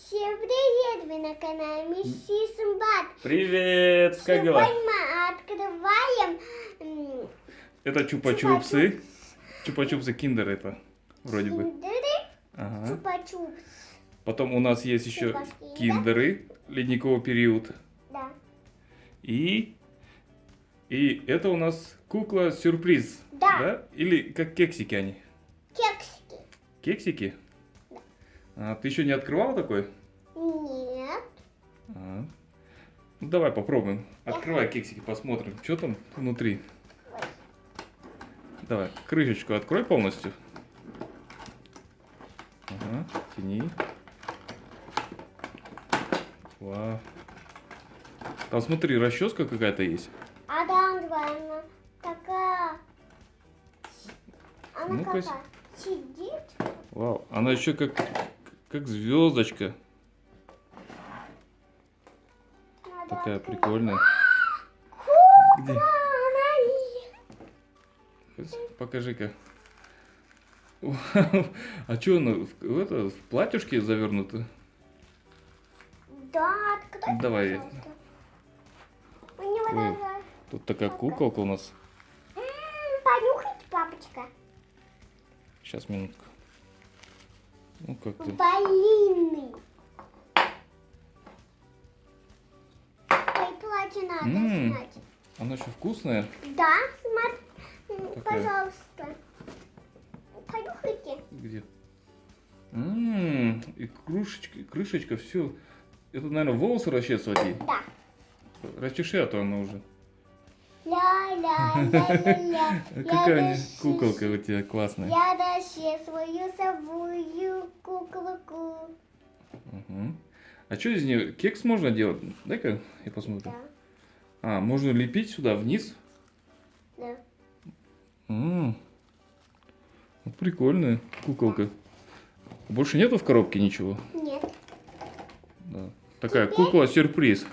Всем привет! Вы на канале Мисси Сумбат. Привет! Как дела? Сегодня мы открываем Это чупа-чупсы. Чупа-чупсы киндер это вроде бы. киндеры. Ага. Чупа-чупс. Потом у нас есть еще Чупа-киндер. киндеры ледниковый период. Да. И это у нас кукла-сюрприз. Да. Или как кексики они? Кексики. Кексики? Да. А, ты еще не открывал такой? Нет. А. Ну давай попробуем. Я Открывай кексики, посмотрим, что там внутри. Ой. Давай, крышечку открой полностью. Ага, тяни. Вау. Там смотри, расческа какая-то есть. А там она такая. Она Ну-ка. какая? Сидит. Вау, она еще как звездочка. Надо Такая открыть. прикольная. Кукла, Где? она Покажи-ка. Вау. А что она в платьюшке завернута? Да, открой, Давай. пожалуйста. У него Ой. даже... Тут такая куколка у нас. Понюхайте, папочка. Сейчас, минутку. Ну как ты? Блины. Ой, платье надо снять. Она еще вкусная. Да, смотри, Такая. пожалуйста. Понюхайте. Где? И крышечка, все. Это, наверное, волосы расчесывать ей. Да. Расчеши, а то она уже. Ля-ля-ля-ля-ля. Какая куколка у тебя классная. Я расчесываю совую куколку. Угу. А что из нее? Кекс можно делать? Дай-ка я посмотрю. Да, А, можно лепить сюда вниз? да. Ну, прикольная куколка. Больше нету в коробке ничего? Нет. Да. Такая кукла-сюрприз.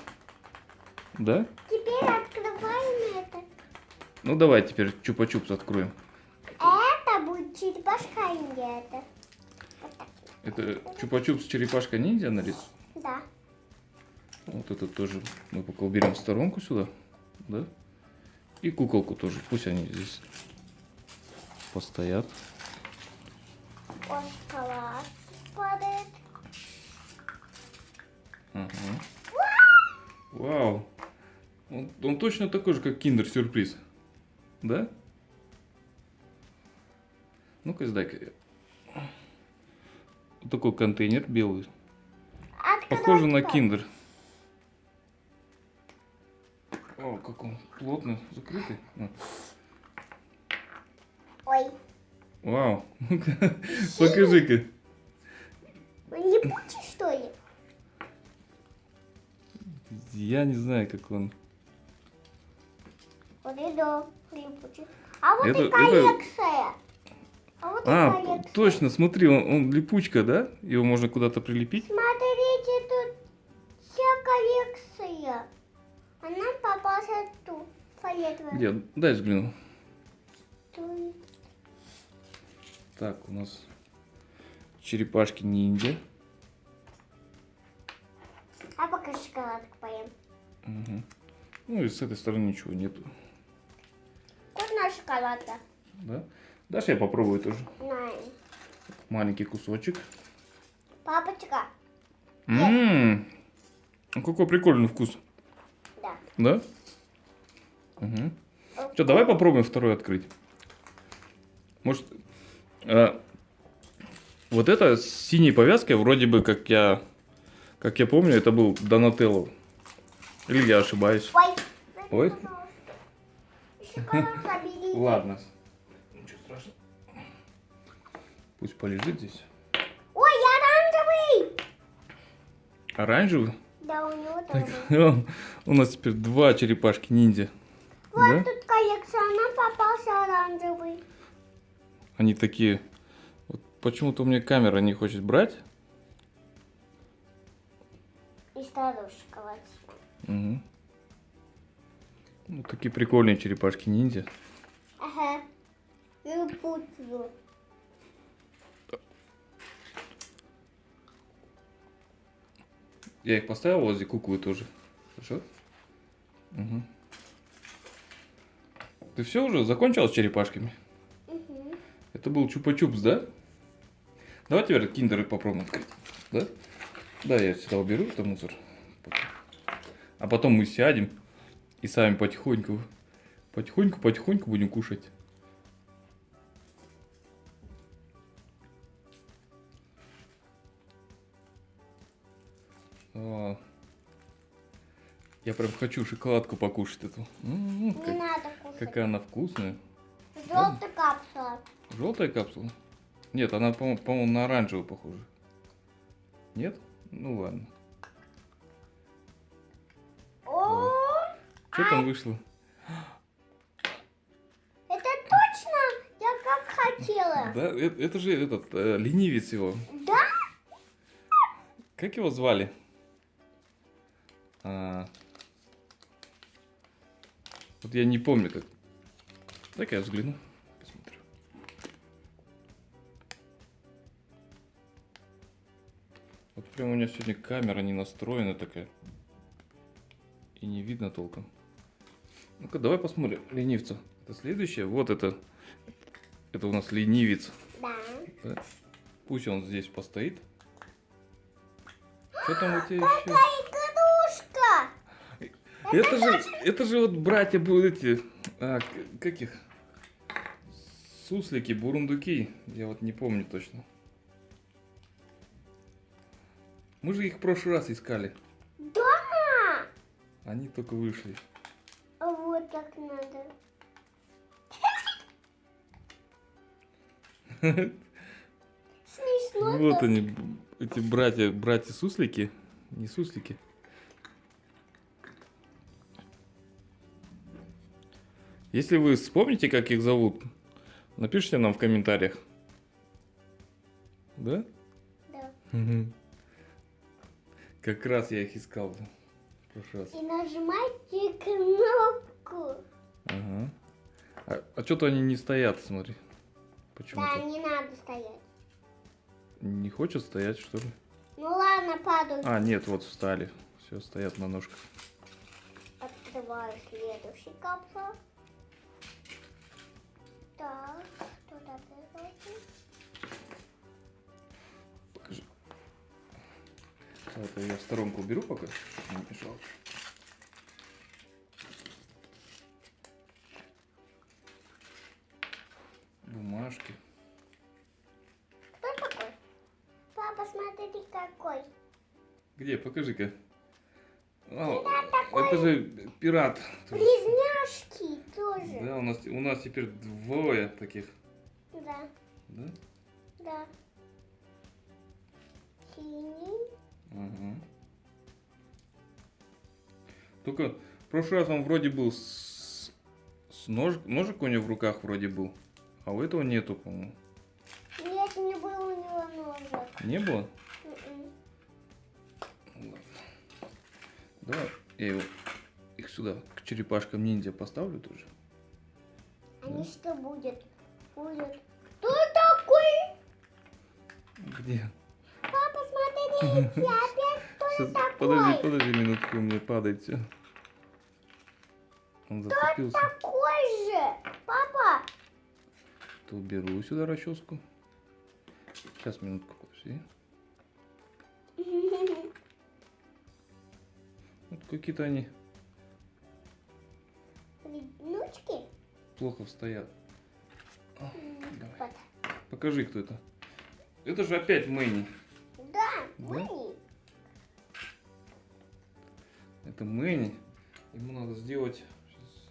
Да? Теперь открываем это. Ну давай теперь чупа-чупс откроем. Это будет черепашка Индия. Это чупа-чупс черепашка ниндзя нарисован? Да. Вот это тоже мы пока уберем в сторонку сюда, да? И куколку тоже, пусть они здесь постоят. Ой, шоколад падает. Ага. Вау! Он точно такой же, как киндер-сюрприз, да? Ну-ка, сдай-ка. Вот такой контейнер белый. Похоже на киндер. О, как он плотно закрытый. Ой, Вау. Покажи-ка. он липучий, что ли? Я не знаю, как он. Вот это липучий. А вот Это- и коллекция. А вот и коллекция. Точно, смотри, он липучка, да? Его можно куда-то прилепить. Смотрите, тут вся коллекция. Она попалась тут, фиолетовая. Где? Дай взгляну. Тут. Так, у нас черепашки ниндзя. А пока шоколадку поем. Угу. Ну и с этой стороны ничего нету. Вкусная шоколадка. Да? Дашь я попробую тоже? На. Маленький кусочек. Папочка. Ну какой прикольный вкус. Да. Да? Угу. Что, давай попробуем второй открыть. Может, вот это с синей повязкой, вроде бы, как я помню, это был Донателло. Или я ошибаюсь? Ой. Ой. Шоколад заберите. Ладно. Ничего страшного. Пусть полежит здесь. Ой, оранжевый. Оранжевый? Да, у него тоже. У нас теперь два черепашки ниндзя. Вот Да? тут коллекция, она попался оранжевый. Они такие... Вот почему-то у меня камера не хочет брать. И второй шоколад. Угу. Ну, такие прикольные черепашки ниндзя. Ага. Липучую. Я их поставил возле куклы тоже. Хорошо? Угу. Ты все уже закончил с черепашками? Угу. Это был чупа-чупс, да? Давай теперь киндеры попробуем открыть. Да? Да, я сюда уберу это мусор. А потом мы сядем и сами потихоньку будем кушать. О, я прям хочу шоколадку покушать эту. Не надо кушать. Какая она вкусная. Желтая капсула. Желтая капсула? Нет, она, по-моему, на оранжевую похожа. Нет? Ну ладно. О, Что там вышло? это точно я как хотела. Да, это же этот ленивец его. Да? Как его звали? Вот я не помню как. Дай-ка я взгляну. Посмотрю. Вот прям у меня сегодня камера не настроена такая. И не видно толком. Ну-ка, давай посмотрим ленивца. Это следующее. Вот это. Это у нас ленивец. Да. Да. Пусть он здесь постоит. Что там у тебя еще? Какая игрушка! Это же вот братья будут эти, как их? Суслики, бурундуки. Я вот не помню точно. Мы же их в прошлый раз искали. Да! Они только вышли. Вот так надо. Смешно. Вот они, эти братья суслики. Не суслики. Если вы вспомните, как их зовут, напишите нам в комментариях. Да? Да. Мгм. Как раз я их искал в прошлый раз. И нажимайте кнопку. Ага. А что-то они не стоят, смотри. Да, Почему-то. не надо стоять. Не хочет стоять, что ли? Ну ладно, падаю. А, нет, вот встали. Все, стоят на ножках. Открываю следующий капсул. Так, туда прикрутим. Покажи. Это я в сторонку уберу пока, чтобы не мешало. Бумажки. Кто такой? Папа, смотри, какой. Где? Покажи-ка. Пират такой. Это же пират. Близняшки тоже. Да, у нас теперь двое таких. Да, Да? да. Синий. Ага. Только в прошлый раз он вроде был ножик у него в руках вроде был, а у этого нету, по-моему. Нет, не было у него ножа. Не было? М-м. Ладно. Давай я их сюда к черепашкам ниндзя поставлю тоже. Они что будет? Будет. Кто такой? Где? Папа, смотрите, опять кто Сейчас, такой? подожди минутку, у меня падает все. Он Кто зацепился. такой же? Папа, То беру сюда расческу. Сейчас минутку, подожди. Вот какие-то они внучки? плохо стоят. Давай. Вот. Покажи, кто это. Это же опять Мэнни. Да, Да? мы. Это Мэнни. Ему надо сделать сейчас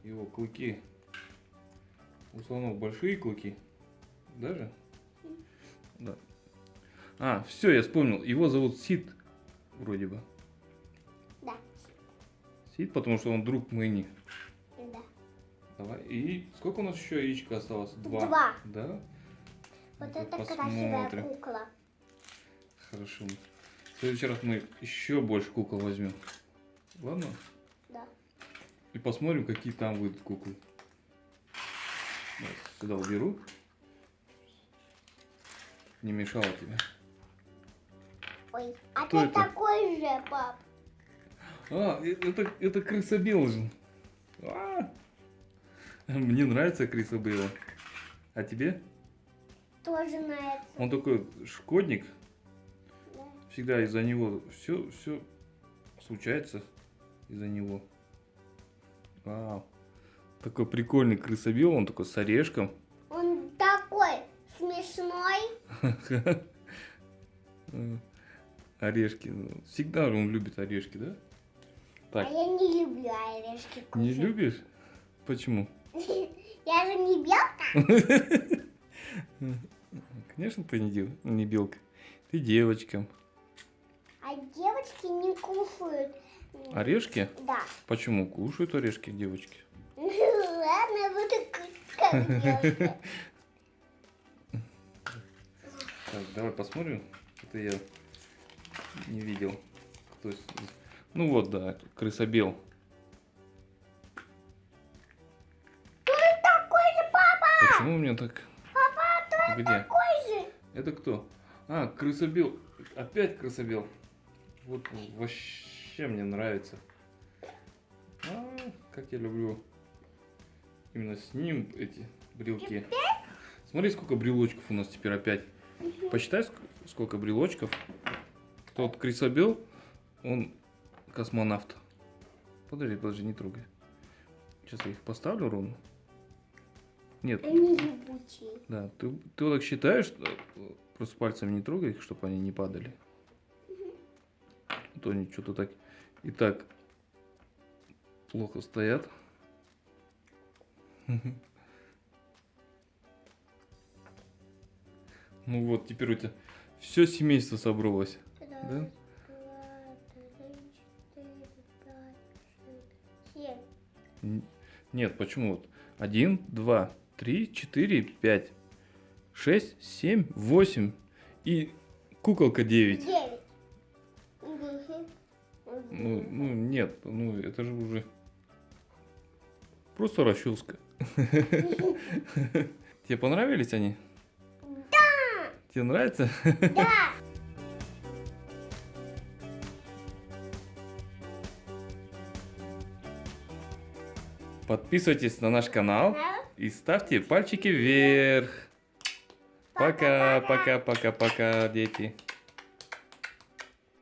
его клыки. У слонов большие клыки. Даже? Да. А, все, я вспомнил. Его зовут Сид. Вроде бы. Да, Сид, потому что он друг Мэнни. да. Давай. И сколько у нас еще яичка осталось? Два. Да? Вот Ну-ка это красивая посмотрим. кукла. Хорошо. В следующий раз мы еще больше кукол возьмем. Ладно? Да. И посмотрим, какие там выйдут куклы. Вот, сюда уберу. Не мешало тебе. Ой, а Кто ты это? такой же, пап. А, это крысобел же. А! Мне нравится крысобел. А тебе? Тоже нравится. Он такой шкодник. Да. Всегда из-за него все случается из-за него. Вау. Такой прикольный крысобел, он такой с орешком. Он такой смешной. Орешки. Всегда он любит орешки, да? А Так, я не люблю орешки кушать. не любишь? Почему? Я же не белка. Конечно, ты не белка. Ты девочка. А девочки не кушают. Орешки? Да. Почему? Кушают орешки девочки. Ладно, буду как девочка. Так, давай посмотрим. Это я не видел. Кто здесь? Ну вот, да, это крысобел. Такой же папа. Почему у меня так? Где? Такой же. Это кто? А, крысобел. Опять крысобел. Вот вообще мне нравится. А, как я люблю именно с ним эти брелки. Смотри, сколько брелочков у нас теперь опять. Посчитай, сколько брелочков. Тот крысобел, он космонавт. Подожди, не трогай. Сейчас я их поставлю ровно. Нет, Они ебучие. да, ты вот так считаешь, просто пальцами не трогай их, чтобы они не падали. А то они что-то так и так плохо стоят. Ну вот, теперь у тебя все семейство собралось. Да? 7. Нет, почему вот? 1, 2, 3, 4, 5, 6, 7, 8 и куколка 9. 9. Ну нет, ну это же уже просто расческа. Тебе понравились они? Да! Тебе нравится? Да! Подписывайтесь на наш канал и ставьте пальчики вверх. Пока, пока, пока, пока, дети.